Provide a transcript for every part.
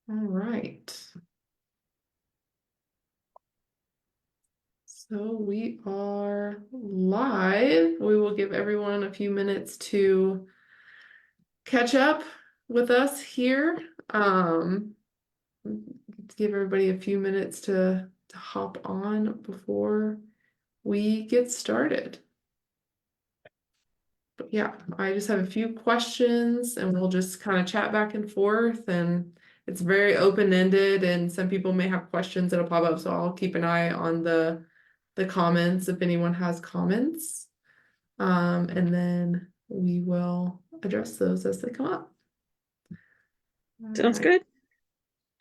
All right. So we are live. We will give everyone a few minutes to catch up with us here. Give everybody a few minutes to hop on before we get started. But yeah, I just have a few questions and we'll just kind of chat back and forth, and it's very open-ended and some people may have questions that'll pop up, so I'll keep an eye on the comments if anyone has comments. And then we will address those as they come up. All Sounds right. good.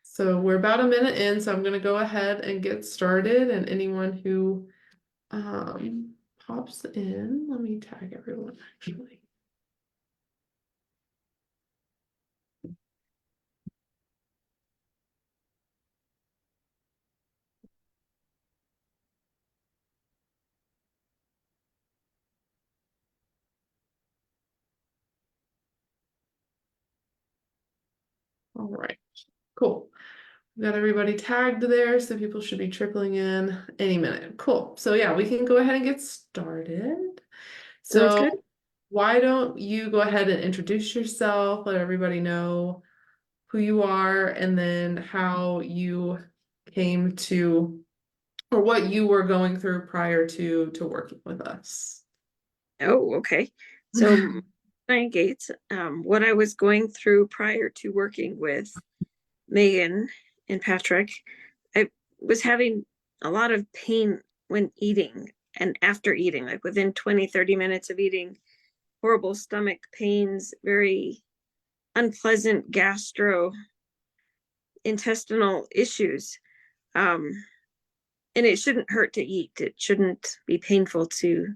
So we're about a minute in, so I'm gonna go ahead and get started, and anyone who pops in, let me tag everyone actually. All right, cool. Got everybody tagged there, so people should be trickling in any minute. Cool. So yeah, we can go ahead and get started. Sounds So good. why don't you go ahead and introduce yourself, let everybody know who you are, and then how you came to, or what you were going through prior to working with us. Oh, okay. So, Diane Gates, what I was going through prior to working with Meagan and Patrick, I was having a lot of pain when eating and after eating, like within 20, 30 minutes of eating, horrible stomach pains, very unpleasant gastrointestinal issues. Um, and it shouldn't hurt to eat. It shouldn't be painful to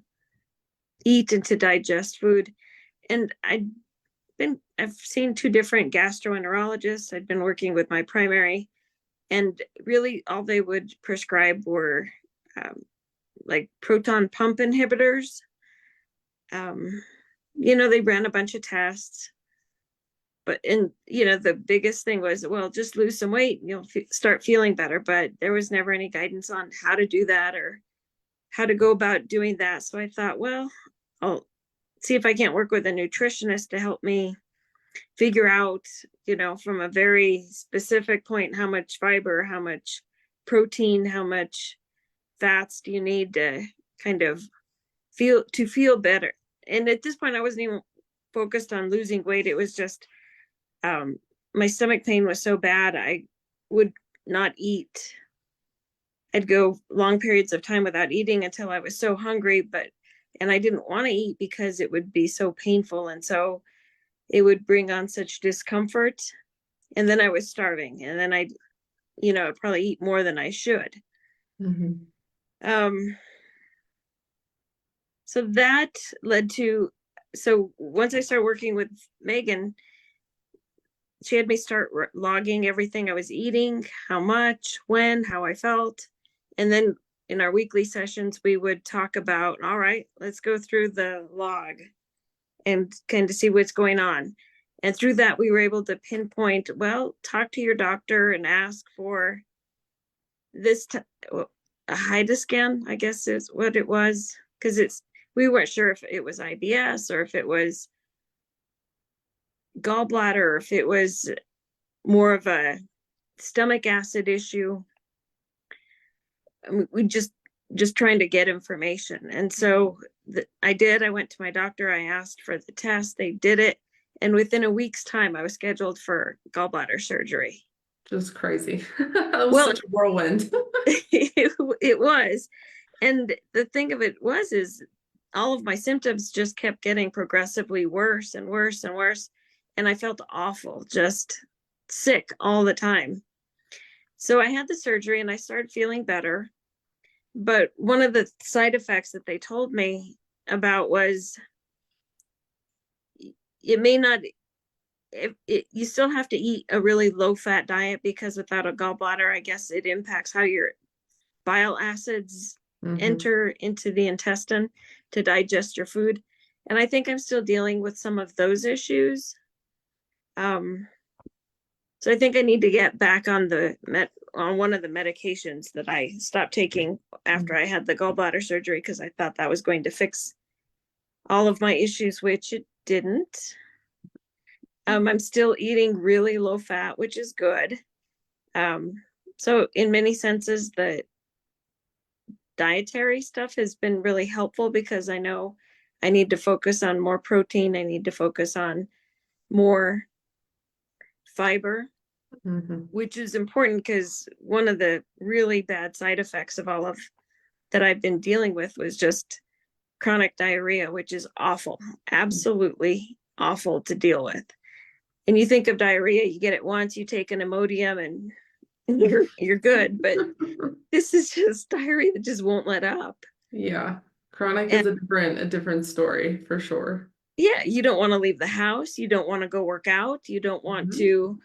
eat and to digest food. And I've seen two different gastroenterologists. I'd been working with my primary, and really all they would prescribe were like proton pump inhibitors. Um, they ran a bunch of tests, and the biggest thing was, well, just lose some weight and you'll start feeling better. But there was never any guidance on how to do that or how to go about doing that. So I thought, well, I'll see if I can't work with a nutritionist to help me figure out, from a very specific point, how much fiber, how much protein, how much fats do you need to kind of feel better. And at this point, I wasn't even focused on losing weight. It was just um, my stomach pain was so bad, I would not eat. I'd go long periods of time without eating until I was so hungry, and I didn't want to eat because it would be so painful. And so it would bring on such discomfort. And then I was starving. And then I'd probably eat more than I should. Mhm. Um, so that led to, so once I started working with Meagan, she had me start logging everything I was eating, how much, when, how I felt. And then in our weekly sessions, we would talk about, all right, let's go through the log and kind of see what's going on. And through that, we were able to pinpoint, well, talk to your doctor and ask for this, a HIDA scan, I guess is what it was. Because we weren't sure if it was IBS or if it was gallbladder, or if it was more of a stomach acid issue. We just trying to get information. And so I went to my doctor, I asked for the test, they did it. And within a week's time, I was scheduled for gallbladder surgery. Just crazy. That was Well, such a whirlwind. it was. And the thing of it is all of my symptoms just kept getting progressively worse and worse and worse. And I felt awful, just sick all the time. So I had the surgery and I started feeling better. But one of the side effects that they told me about was it may not, you still have to eat a really low fat diet, because without a gallbladder, I guess it impacts how your bile acids Mhm. enter into the intestine to digest your food. And I think I'm still dealing with some of those issues. Um, So I think I need to get back on on one of the medications that I stopped taking after I had the gallbladder surgery, because I thought that was going to fix all of my issues, which it didn't. I'm still eating really low fat, which is good. Um, so in many senses, the dietary stuff has been really helpful, because I know I need to focus on more protein. I need to focus on more fiber, Mhm. which is important, because one of the really bad side effects of all of that I've been dealing with was just chronic diarrhea, which is awful, absolutely awful to deal with. And you think of diarrhea, you get it once, you take an Imodium and you're good. But this is just diarrhea that just won't let up. Yeah. Chronic And is a different story for sure. yeah, you don't want to leave the house. You don't want to go work out. You don't want Mhm. to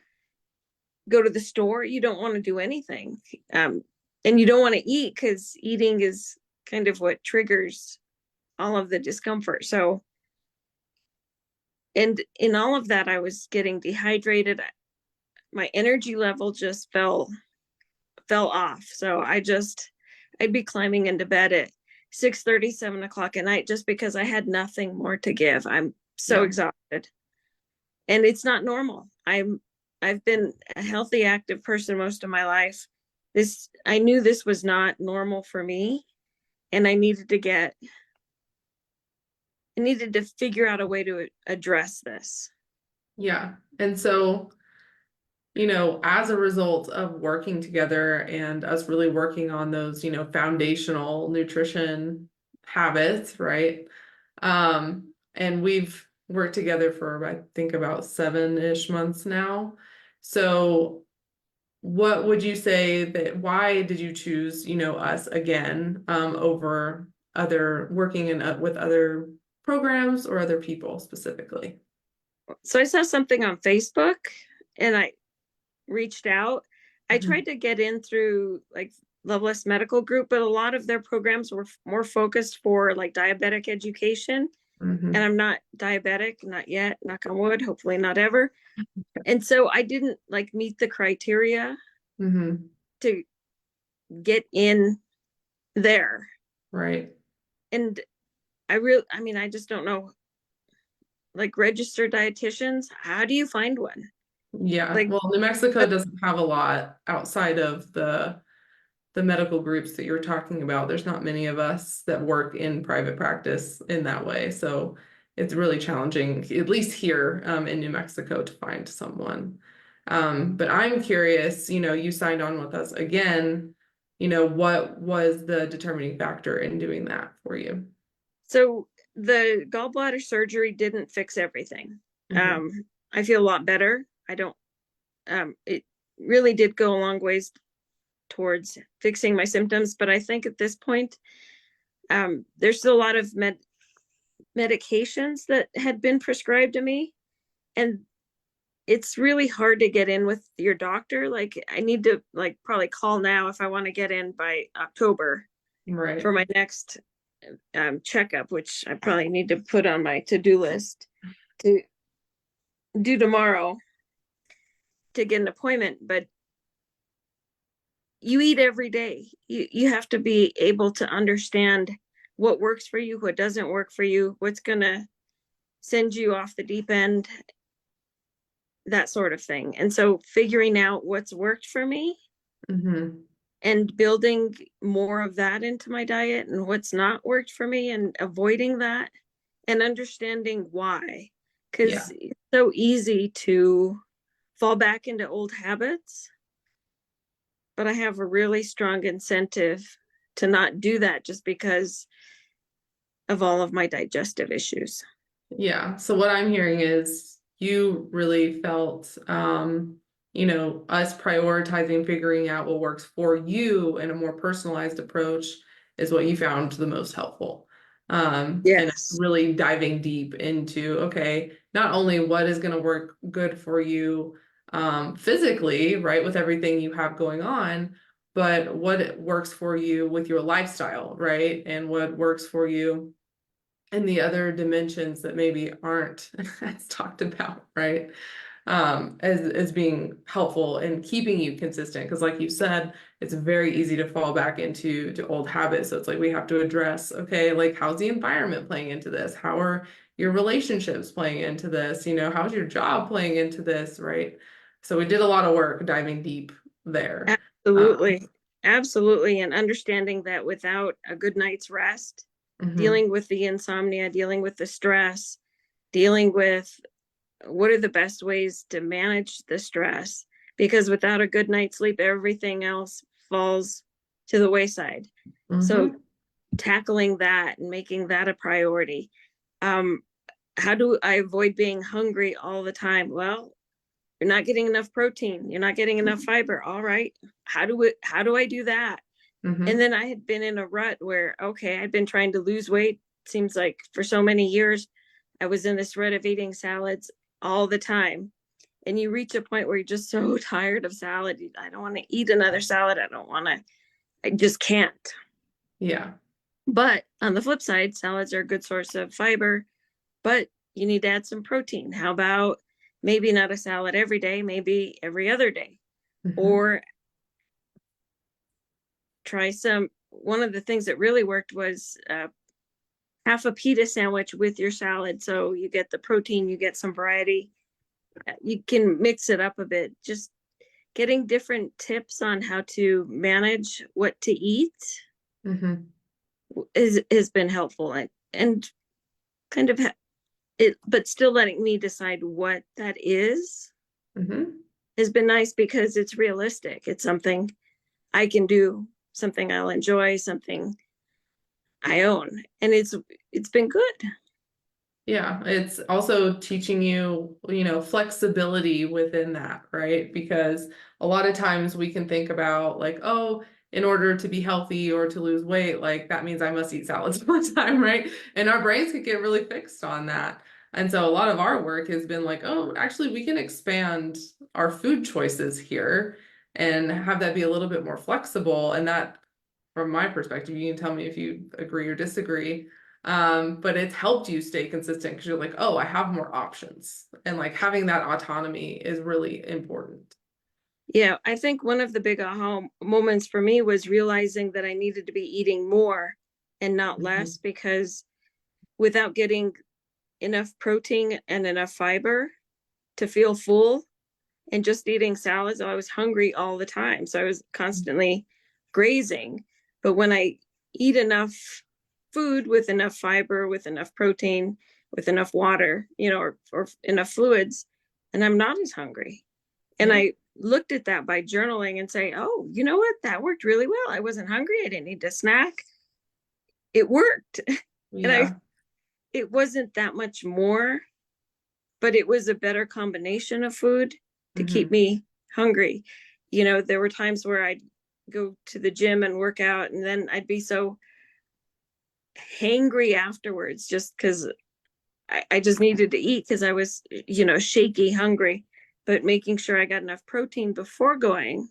go to the store. You don't want to do anything. And you don't want to eat, because eating is kind of what triggers all of the discomfort. So, and in all of that, I was getting dehydrated. My energy level just fell off. So I'd be climbing into bed at 6:30, 7 o'clock at night, just because I had nothing more to give. I'm so Yeah. exhausted. And it's not normal. I've been a healthy, active person most of my life. I knew this was not normal for me, and I needed to figure out a way to address this. Yeah. And so, as a result of working together and us really working on those, foundational nutrition habits, right? And we've worked together for, I think, about 7-ish months now. So, what would you say that why did you choose, us again, over other working in with other programs or other people specifically? So I saw something on Facebook and I reached out. I Mhm. tried to get in through like Loveless Medical Group, but a lot of their programs were more focused for like diabetic education. And Mhm. I'm not diabetic, not yet, knock on wood, hopefully not ever. And so I didn't like meet the criteria Mhm. to get in there. Right. And I mean, I just don't know, like registered dietitians, how do you find one? Yeah. Like, Well, New Mexico but doesn't have a lot outside of the medical groups that you're talking about. There's not many of us that work in private practice in that way. So it's really challenging, at least here in New Mexico, to find someone. But I'm curious, you signed on with us again. What was the determining factor in doing that for you? so the gallbladder surgery didn't fix everything. Hmm. Um, I feel a lot better. I don't, it really did go a long ways towards fixing my symptoms, but I think at this point, there's still a lot of medications that had been prescribed to me. And it's really hard to get in with your doctor. Like I need to like probably call now if I want to get in by October Right. for my next checkup, which I probably need to put on my to-do list to do tomorrow to get an appointment. But you eat every day. You have to be able to understand what works for you, what doesn't work for you, what's gonna send you off the deep end, that sort of thing. And so figuring out what's worked for me Hmm. and building more of that into my diet, and what's not worked for me and avoiding that, and understanding why. Yeah. Because it's so easy to fall back into old habits, but I have a really strong incentive to not do that, just because of all of my digestive issues. Yeah. So what I'm hearing is you really felt, us prioritizing figuring out what works for you in a more personalized approach is what you found the most helpful. And Yes. really diving deep into, okay, not only what is going to work good for you, physically, right, with everything you have going on, but what works for you with your lifestyle, right? And what works for you and the other dimensions that maybe aren't as talked about, right? as being helpful in keeping you consistent. Because like you said, it's very easy to fall back into old habits. So it's like we have to address, okay, like how's the environment playing into this? How are your relationships playing into this? You know, how's your job playing into this, right? So we did a lot of work diving deep there. Absolutely. Absolutely. And understanding that without a good night's rest, Mhm, dealing with the insomnia, dealing with the stress, dealing with what are the best ways to manage the stress, because without a good night's sleep everything else falls to the wayside. So mhm, tackling that and making that a priority. um how do I avoid being hungry all the time? Well, you're not getting enough protein, you're not getting enough fiber. All right, how do I do that? And mhm, then I had been in a rut where, okay, I'd been trying to lose weight, seems like for so many years. I was in this rut of eating salads all the time. And you reach a point where you're just so tired of salad. I don't want to eat another salad. I don't want to, I just can't. yeah, But on the flip side, salads are a good source of fiber, but you need to add some protein. How about maybe not a salad every day, maybe every other day? mhm, Or try some, one of the things that really worked was half a pita sandwich with your salad. So you get the protein, you get some variety. You can mix it up a bit. Just getting different tips on how to manage what to eat mhm, has been helpful, and kind of it, but still letting me decide what that is mhm. has been nice because it's realistic. It's something I can do, something I'll enjoy, something I own, and it's been good. Yeah, it's also teaching you, you know, flexibility within that, right? Because a lot of times we can think about like, oh, in order to be healthy or to lose weight, like that means I must eat salads all the time, right? And our brains could get really fixed on that. And so a lot of our work has been like, oh, actually we can expand our food choices here and have that be a little bit more flexible. And that, from my perspective, you can tell me if you agree or disagree, but it's helped you stay consistent because you're like, oh, I have more options. And like having that autonomy is really important. Yeah, I think one of the big aha moments for me was realizing that I needed to be eating more and not less, Mhm. because without getting enough protein and enough fiber to feel full, and just eating salads, I was hungry all the time. So I was constantly grazing. But when I eat enough food with enough fiber, with enough protein, with enough water, or enough fluids, and I'm not as hungry. And Yeah. I looked at that by journaling and say, oh, you know what? That worked really well. I wasn't hungry. I didn't need to snack. It worked. And Yeah. it wasn't that much more, but it was a better combination of food to keep Hmm. me hungry. There were times where I'd go to the gym and work out, and then I'd be so hangry afterwards just because I just needed to eat because I was, shaky, hungry. But making sure I got enough protein before going,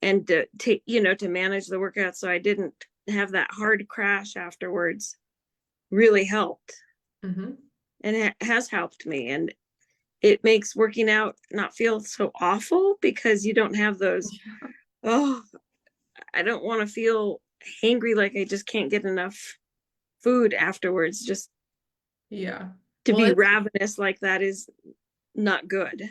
and to manage the workout so I didn't have that hard crash afterwards, really helped. Hmm. And it has helped me. And it makes working out not feel so awful because you don't have those, oh, I don't want to feel hangry, like I just can't get enough food afterwards. Just Yeah. to Well, be it's ravenous like that is not good.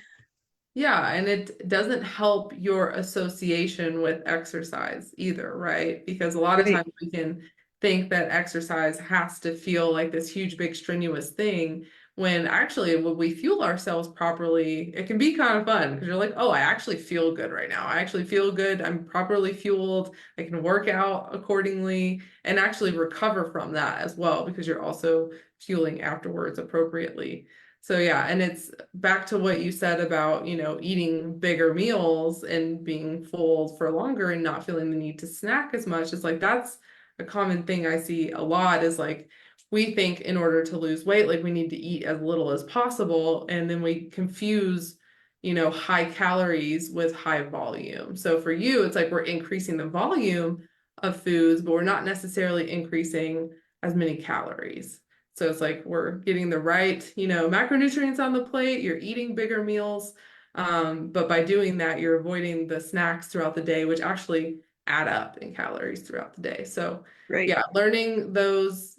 yeah, and it doesn't help your association with exercise either, right? Because a lot of Right. times we can think that exercise has to feel like this huge, big, strenuous thing, when actually, when we fuel ourselves properly, it can be kind of fun because you're like, oh, I actually feel good right now. I actually feel good. I'm properly fueled. I can work out accordingly and actually recover from that as well because you're also fueling afterwards appropriately. So yeah, and it's back to what you said about, you know, eating bigger meals and being full for longer and not feeling the need to snack as much. It's like that's a common thing I see a lot is like we think in order to lose weight, like we need to eat as little as possible, and then we confuse, you know, high calories with high volume. So for you, it's like we're increasing the volume of foods, but we're not necessarily increasing as many calories. So it's like we're getting the right, macronutrients on the plate, you're eating bigger meals. But by doing that, you're avoiding the snacks throughout the day, which actually add up in calories throughout the day. So Right. yeah, learning those,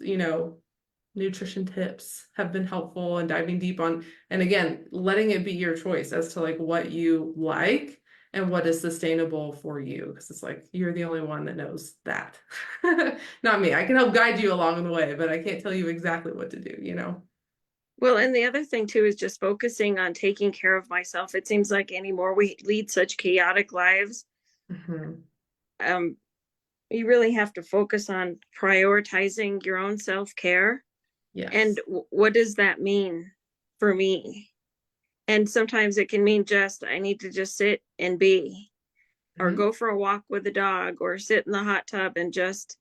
nutrition tips have been helpful and diving deep on, and again, letting it be your choice as to like what you like and what is sustainable for you. Because it's like you're the only one that knows that. Not me. I can help guide you along the way, but I can't tell you exactly what to do. Well, and the other thing too is just focusing on taking care of myself. It seems like anymore we lead such chaotic lives. Mhm. Um, you really have to focus on prioritizing your own self-care. And Yes. what does that mean for me? And sometimes it can mean just I need to just sit and be, or Mhm. go for a walk with the dog, or sit in the hot tub and just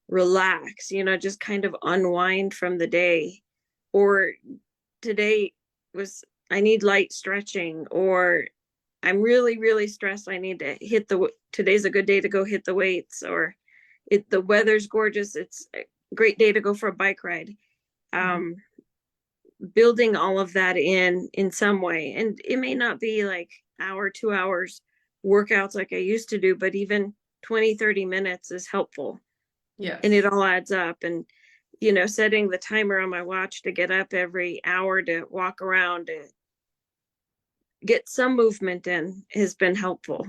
relax, just kind of unwind from the day. Or today was I need light stretching, or I'm really, really stressed. I need to today's a good day to go hit the weights, or the weather's gorgeous. It's a great day to go for a bike ride. Mhm. Um, Building all of that in some way. And it may not be like hour, 2 hours workouts like I used to do, but even 20, 30 minutes is helpful, and it Yes. all adds up. And setting the timer on my watch to get up every hour to walk around to get some movement in has been helpful.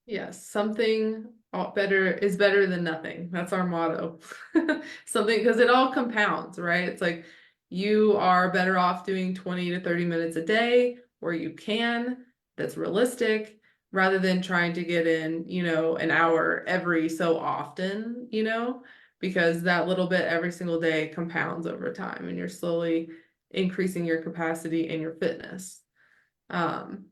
Yes, something better is better than nothing. That's our motto. Something, because it all compounds, right? It's like you are better off doing 20 to 30 minutes a day where you can, that's realistic, rather than trying to get in, an hour every so often, because that little bit every single day compounds over time and you're slowly increasing your capacity and your fitness. Um,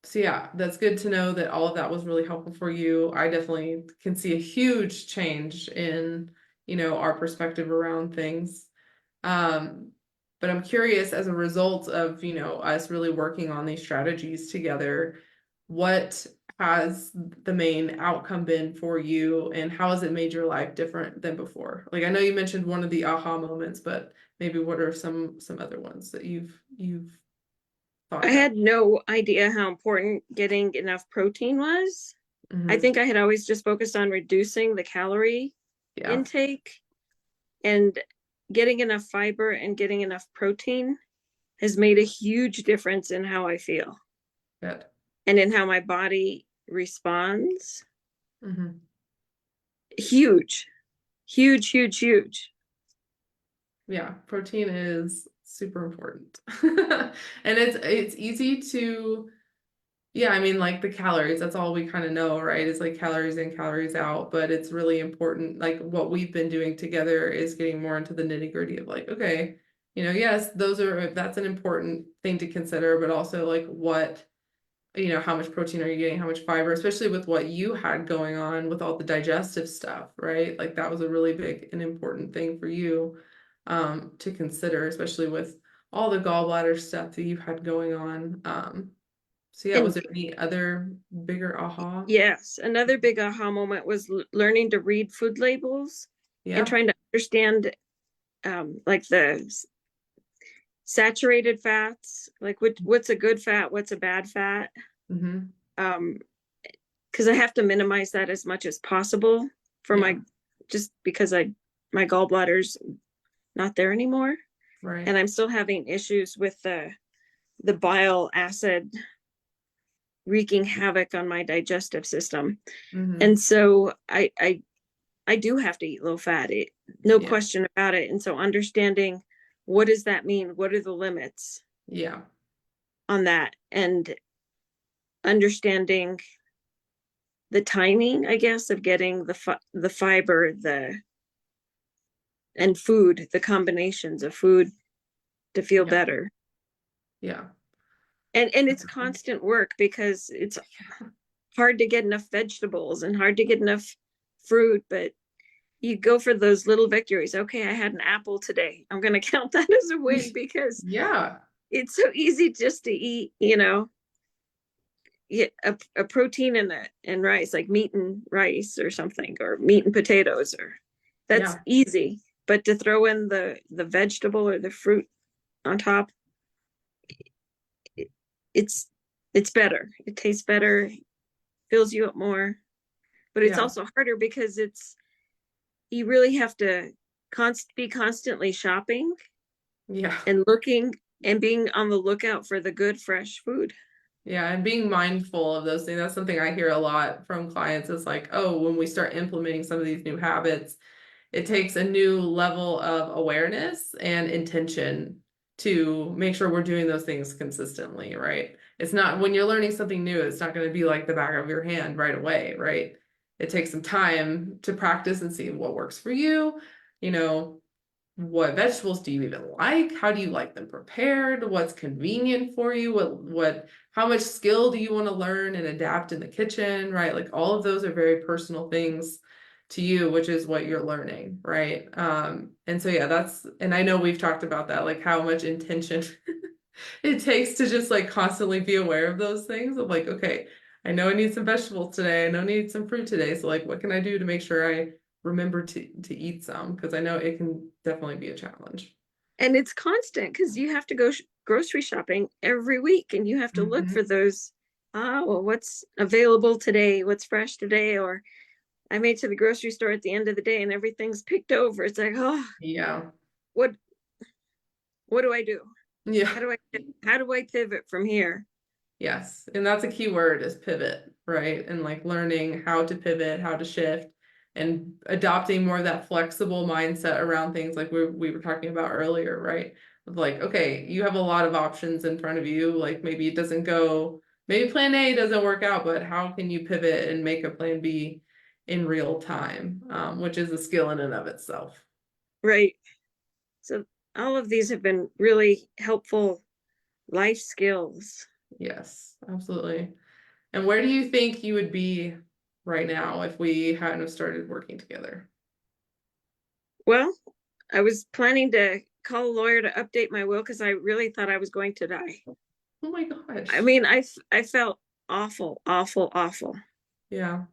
so yeah, that's good to know that all of that was really helpful for you. I definitely can see a huge change in, our perspective around things. Um, but I'm curious, as a result of, us really working on these strategies together, what has the main outcome been for you and how has it made your life different than before? Like I know you mentioned one of the aha moments, but maybe what are some other ones that you've thought I about? had no idea how important getting enough protein was. I Hmm. think I had always just focused on reducing the calorie Yeah, intake, and getting enough fiber and getting enough protein has made a huge difference in how I feel good. and in how my body responds. Hmm. Huge, huge, huge, huge. Yeah, protein is super important. And it's easy to, yeah, I mean like the calories, that's all we kind of know, right? It's like calories in, calories out, but it's really important. Like what we've been doing together is getting more into the nitty-gritty of like, okay, yes, that's an important thing to consider, but also like how much protein are you getting, how much fiber, especially with what you had going on with all the digestive stuff, right? Like that was a really big and important thing for you to consider, especially with all the gallbladder stuff that you had going on. So yeah, was And there any other bigger aha? yes, another big aha moment was learning to read food labels and Yeah. trying to understand, like the saturated fats, like what's a good fat, what's a bad fat. Mm-hmm. Um, because I have to minimize that as much as possible for Yeah. my, just because my gallbladder's not there anymore, and Right. I'm still having issues with the bile acid wreaking havoc on my digestive system. Mm-hmm. And so I do have to eat low fat, no Yeah. question about it. And so understanding, what does that mean? What are the limits Yeah. on that? And understanding the timing, I guess, of getting the fiber, and food, the combinations of food to feel Yeah. better. Yeah. And it's constant work because it's hard to get enough vegetables and hard to get enough fruit, but you go for those little victories. Okay, I had an apple today. I'm going to count that as a win because Yeah. it's so easy just to eat, a protein and rice, like meat and rice or something, or meat and potatoes, or that's Yeah. easy. but to throw in the vegetable or the fruit on top, it, it's it's better. It tastes better, fills you up more. But it's Yeah. also harder because it's you really have to be constantly shopping Yeah. and looking and being on the lookout for the good fresh food. Yeah, and being mindful of those things. That's something I hear a lot from clients is like, oh, when we start implementing some of these new habits, it takes a new level of awareness and intention to make sure we're doing those things consistently, right? It's not when you're learning something new, it's not going to be like the back of your hand right away, right? It takes some time to practice and see what works for you. You know, what vegetables do you even like? How do you like them prepared? What's convenient for you? How much skill do you want to learn and adapt in the kitchen, right? Like all of those are very personal things to you, which is what you're learning, right? And so yeah, and I know we've talked about that, like how much intention it takes to just like constantly be aware of those things of like, okay, I know I need some vegetables today. I know I need some fruit today. So like, what can I do to make sure I remember to eat some? Because I know it can definitely be a challenge. And it's constant because you have to go grocery shopping every week and you have to look Hmm. for those. Well, what's available today? What's fresh today? Or I made to the grocery store at the end of the day and everything's picked over. It's like, oh, Yeah. what what do I do? Yeah. How do I pivot from here? Yes. And that's a key word is pivot, right? And like learning how to pivot, how to shift, and adopting more of that flexible mindset around things like we were talking about earlier, right? Of like, okay, you have a lot of options in front of you. Like maybe it doesn't go, maybe plan A doesn't work out, but how can you pivot and make a plan B in real time, which is a skill in and of itself. Right. So all of these have been really helpful life skills. Yes, absolutely. And where do you think you would be right now if we hadn't have started working together? Well, I was planning to call a lawyer to update my will because I really thought I was going to die. Oh my I gosh. mean, I felt awful, awful, awful. Yeah.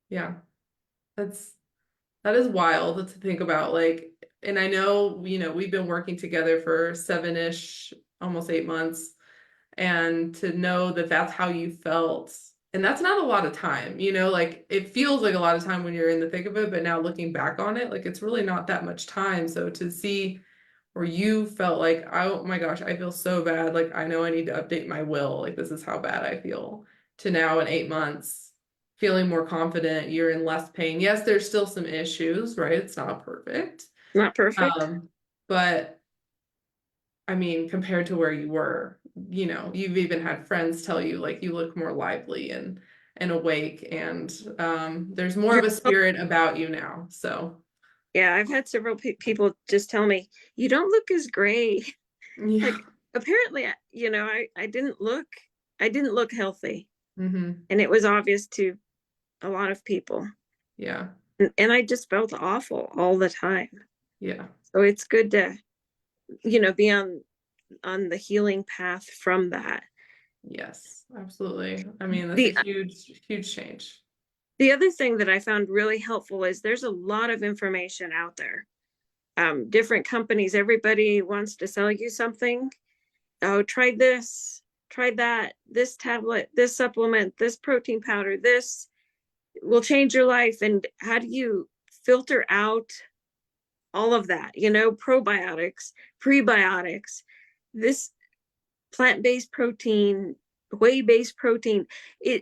Yeah. That's that is wild to think about. Like, and I know, we've been working together for 7-ish, almost 8 months, and to know that that's how you felt. And that's not a lot of time, like it feels like a lot of time when you're in the thick of it, but now looking back on it, like it's really not that much time. So to see where you felt like, oh my gosh, I feel so bad. Like, I know I need to update my will. Like, this is how bad I feel. To now in 8 months, feeling more confident, you're in less pain. Yes, there's still some issues, right? It's not perfect. Not perfect. Um, but I mean, compared to where you were, you've even had friends tell you like you look more lively and awake, and there's more You're of a spirit about you now. So Yeah, I've had several people just tell me, you don't look as gray. yeah. Like apparently, I didn't look healthy. Hmm. And it was obvious to a lot of people. Yeah. And I just felt awful all the time. Yeah. So it's good to, be on the healing path from that. Yes, absolutely. I mean, that's a The huge, huge change. the other thing that I found really helpful is there's a lot of information out there. Different companies, everybody wants to sell you something. Oh, try this, try that, this tablet, this supplement, this protein powder, this will change your life. And how do you filter out all of that? Probiotics, prebiotics, this plant-based protein, whey-based protein.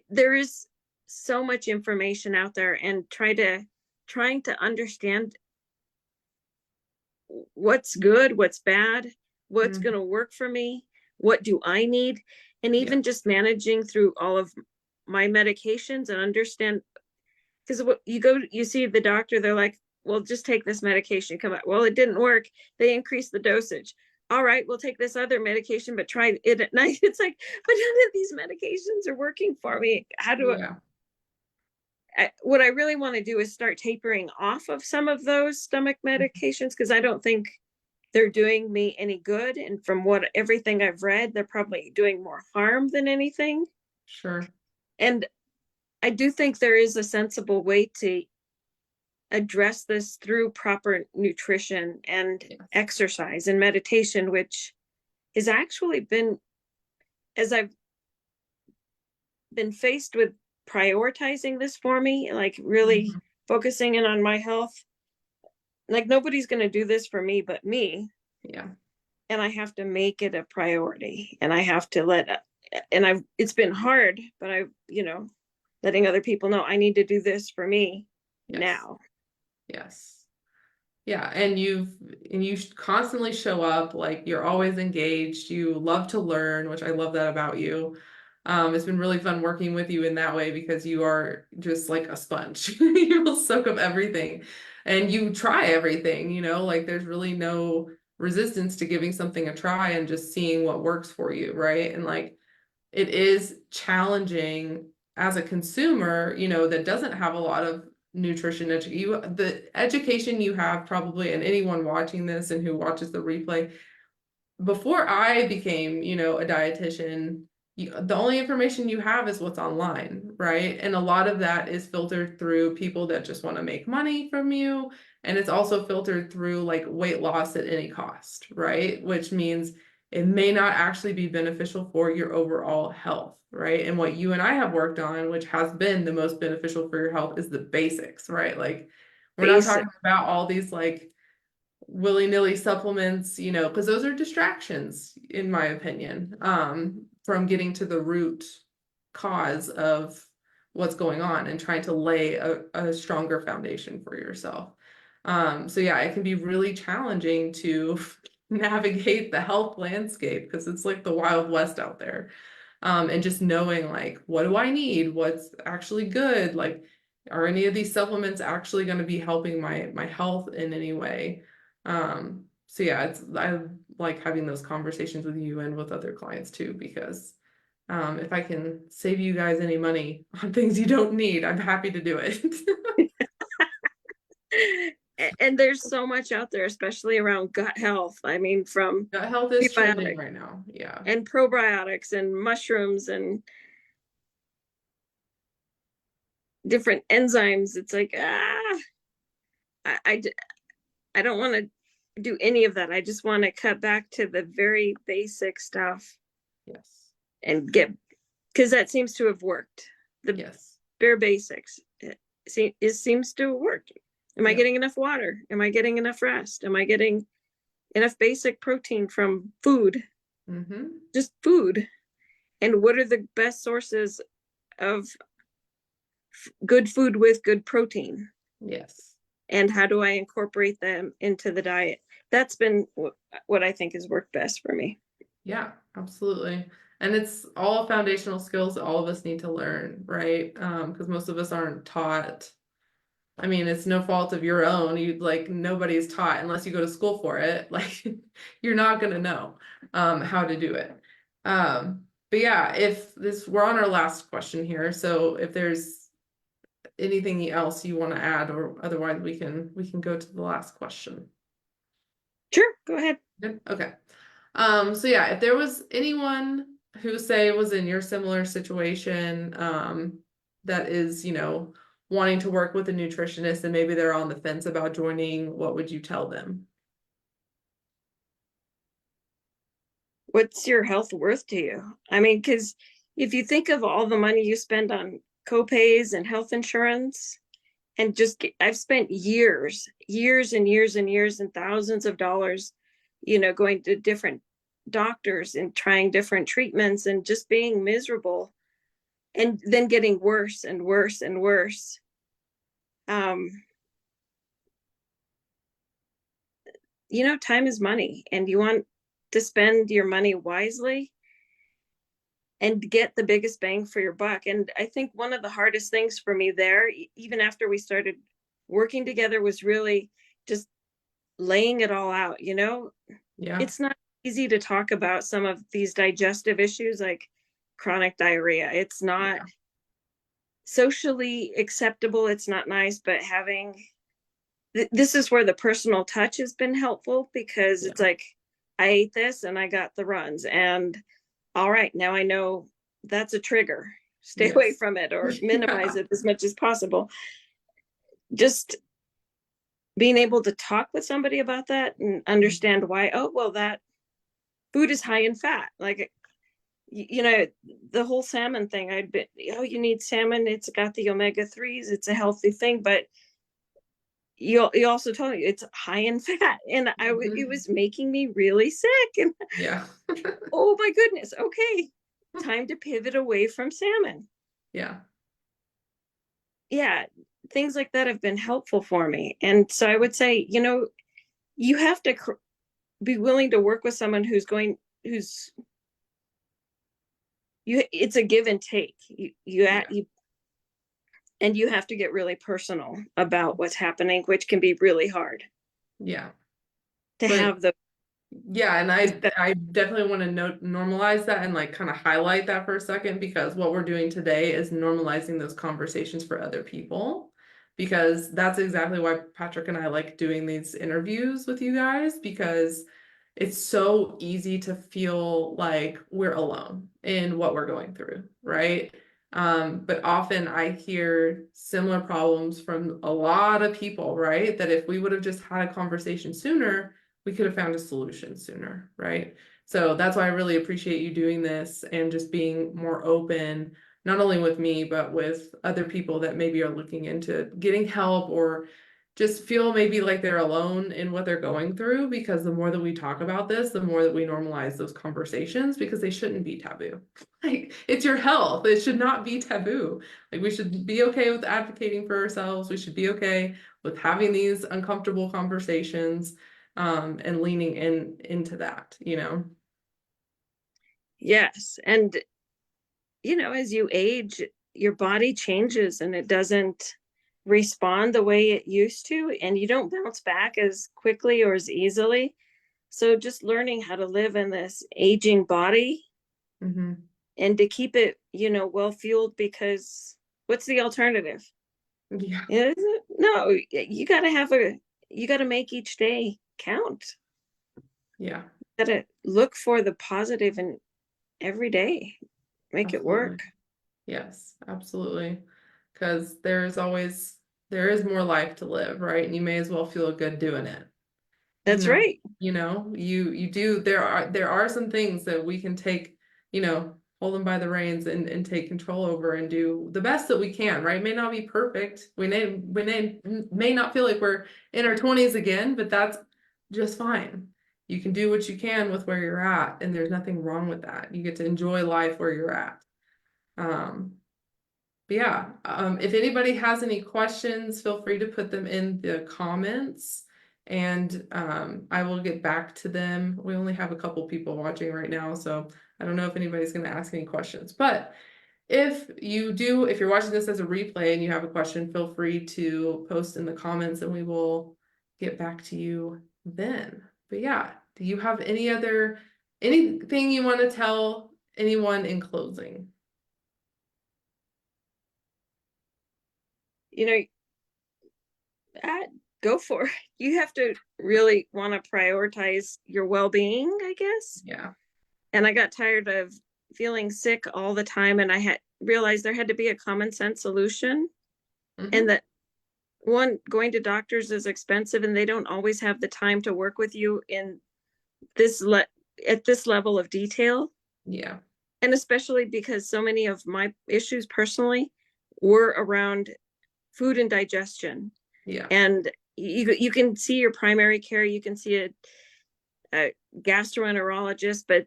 There is so much information out there, and trying to understand what's good, what's bad, what's going to Mhm. work for me, what do I need, and Yeah, even just managing through all of my medications and understand because you see the doctor, they're like, well, just take this medication, come out. Well, it didn't work. They increased the dosage. All right, we'll take this other medication, but try it at night. It's like, but none of these medications are working for me. yeah, What I really want to do is start tapering off of some of those stomach medications because I don't think they're doing me any good. And from what everything I've read, they're probably doing more harm than anything. sure. And I do think there is a sensible way to address this through proper nutrition and Yes. exercise and meditation, which has actually been, as I've been faced with prioritizing this for me, like really focusing in on my health, like nobody's going to do this for me but me. Yeah. And I have to make it a priority, and I have to it's been hard, but letting other people know I need to do this for me Yes. now. Yes. Yeah, and you constantly show up, like you're always engaged. You love to learn, which I love that about you. It's been really fun working with you in that way because you are just like a sponge. You will soak up everything and you try everything, like there's really no resistance to giving something a try and just seeing what works for you, right? And like it is challenging as a consumer, that doesn't have a lot of the education you have probably, and anyone watching this and who watches the replay, before I became, a dietitian, the only information you have is what's online, right? And a lot of that is filtered through people that just want to make money from you. And it's also filtered through like weight loss at any cost, right? Which means it may not actually be beneficial for your overall health, right? And what you and I have worked on, which has been the most beneficial for your health, is the basics, right? Like we're not Basic. talking about all these like willy-nilly supplements, because those are distractions, in my opinion, from getting to the root cause of what's going on and trying to lay a stronger foundation for yourself. So yeah, it can be really challenging to navigate the health landscape because it's like the Wild West out there. And just knowing like, what do I need? What's actually good? Like, are any of these supplements actually going to be helping my health in any way? So yeah, I like having those conversations with you and with other clients too, because if I can save you guys any money on things you don't need, I'm happy to do it. And there's so much out there, especially around gut health. I mean, from Gut health is trending prebiotics right now. Yeah. and probiotics and mushrooms and different enzymes. It's like, I, I, I don't want to do any of that. I just want to cut back to the very basic stuff Yes. and because that seems to have worked. The Yes. bare basics. It seems to work. Am I Yep. getting enough water? Am I getting enough rest? Am I getting enough basic protein from food? Just food. And what are the best sources of good food with good protein? Yes. And how do I incorporate them into the diet? That's been what I think has worked best for me. Yeah, absolutely. And it's all foundational skills that all of us need to learn, right? Because most of us aren't taught. I mean, it's no fault of your own. You like nobody's taught unless you go to school for it. Like you're not gonna know how to do it. But yeah, if this we're on our last question here, so if there's anything else you want to add, or otherwise we can go to the last question. Sure, go ahead. Good. Okay. So yeah, if there was anyone who say was in your similar situation, that is, wanting to work with a nutritionist and maybe they're on the fence about joining, what would you tell them? What's your health worth to you? I mean, because if you think of all the money you spend on copays and health insurance, and I've spent years and years and years and thousands of dollars, going to different doctors and trying different treatments and just being miserable and then getting worse and worse and worse. Time is money, and you want to spend your money wisely and get the biggest bang for your buck. And I think one of the hardest things for me there, even after we started working together, was really just laying it all out. Yeah. It's not easy to talk about some of these digestive issues like chronic diarrhea. It's not socially acceptable. It's not nice, but this is where the personal touch has been helpful, because it's like, I ate this and I got the runs, and all right, now I know that's a trigger. Stay away from it or minimize it as much as possible. Just being able to talk with somebody about that and understand why, oh, well, that food is high in fat. Like, you know, the whole salmon thing, I'd been, oh, you need salmon. It's got the omega-3s. It's a healthy thing. But you also told me it's high in fat. And it Mhm. was making me really sick. And Yeah. oh my goodness. Okay. Time to pivot away from salmon. Yeah. Yeah. Things like that have been helpful for me. And so I would say, you have to be willing to work with someone who's it's a give and take. Yeah. You and you have to get really personal about what's happening, which can be really hard Yeah. to But have the yeah, and I definitely want to normalize that and like kind of highlight that for a second, because what we're doing today is normalizing those conversations for other people, because that's exactly why Patrick and I like doing these interviews with you guys, because it's so easy to feel like we're alone in what we're going through, right? But often I hear similar problems from a lot of people, right? That if we would have just had a conversation sooner, we could have found a solution sooner, right? So that's why I really appreciate you doing this and just being more open, not only with me, but with other people that maybe are looking into getting help or just feel maybe like they're alone in what they're going through, because the more that we talk about this, the more that we normalize those conversations, because they shouldn't be taboo. Like, it's your health. It should not be taboo. Like, we should be okay with advocating for ourselves. We should be okay with having these uncomfortable conversations, and leaning into that, you know? yes. And as you age, your body changes and it doesn't respond the way it used to, and you don't bounce back as quickly or as easily. So just learning how to live in this aging body Mm-hmm. and to keep it, well fueled, because what's the alternative? Yeah. No, you got to make each day count. Yeah. You got to look for the positive in every day, make it Absolutely. work. Yes, absolutely. Because there is more life to live, right? And you may as well feel good doing it. Even That's though, right. you do, there are some things that we can take, hold them by the reins and take control over and do the best that we can, right? It may not be perfect. We may not feel like we're in our 20s again, but that's just fine. You can do what you can with where you're at, and there's nothing wrong with that. You get to enjoy life where you're at. Um, but yeah, if anybody has any questions, feel free to put them in the comments, and I will get back to them. We only have a couple people watching right now, so I don't know if anybody's going to ask any questions. But if you're watching this as a replay and you have a question, feel free to post in the comments and we will get back to you then. But yeah, do you have anything you want to tell anyone in closing? You know, go for it. You have to really want to prioritize your well-being, I guess. Yeah. And I got tired of feeling sick all the time, and I had realized there had to be a common sense solution, and Hmm. that one, going to doctors is expensive and they don't always have the time to work with you in this at this level of detail. Yeah. And especially because so many of my issues personally were around food and digestion. Yeah. And you can see your primary care, you can see a gastroenterologist, but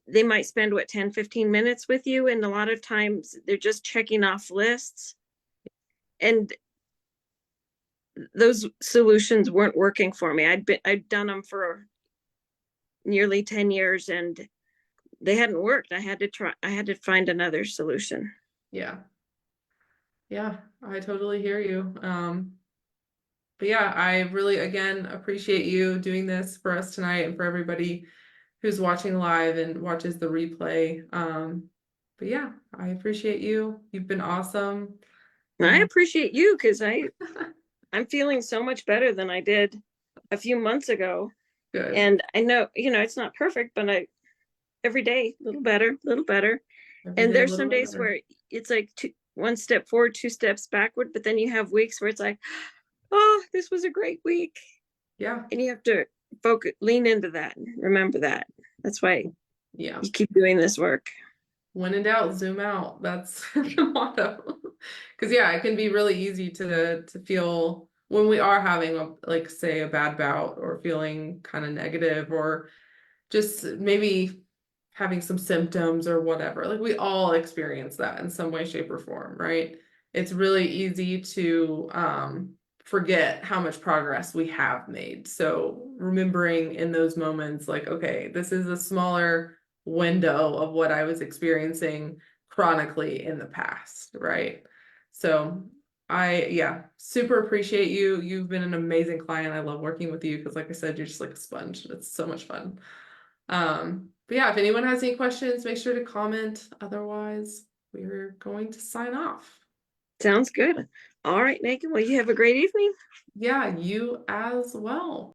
they might spend 10-15 minutes with you, and a lot of times they're just checking off lists, and those solutions weren't working for me. I'd done them for nearly 10 years and they hadn't worked. I had to find another solution. Yeah. Yeah. I totally hear you. But yeah, I really again appreciate you doing this for us tonight and for everybody who's watching live and watches the replay. But yeah, I appreciate you. You've been awesome. I And appreciate you, because I'm feeling so much better than I did a few months ago. good. And I know, it's not perfect, but every day a little better, a little better. Every And day a there's little some bit days better. where it's like one step forward, two steps backward, but then you have weeks where it's like, oh, this was a great week. Yeah. And you have to focus, lean into that. Remember that. That's why Yeah. you keep doing this work. When in doubt, zoom out. That's the motto. Because yeah, it can be really easy to feel when we are having a, like say a bad bout or feeling kind of negative or just maybe having some symptoms or whatever. Like we all experience that in some way, shape, or form, right? It's really easy to forget how much progress we have made. So remembering in those moments, like, okay, this is a smaller window of what I was experiencing chronically in the past, right? So yeah, super appreciate you. You've been an amazing client. I love working with you because like I said, you're just like a sponge. It's so much fun. But yeah, if anyone has any questions, make sure to comment. Otherwise, we're going to sign off. Sounds good. All right, Megan. Well, you have a great evening. Yeah, you as well.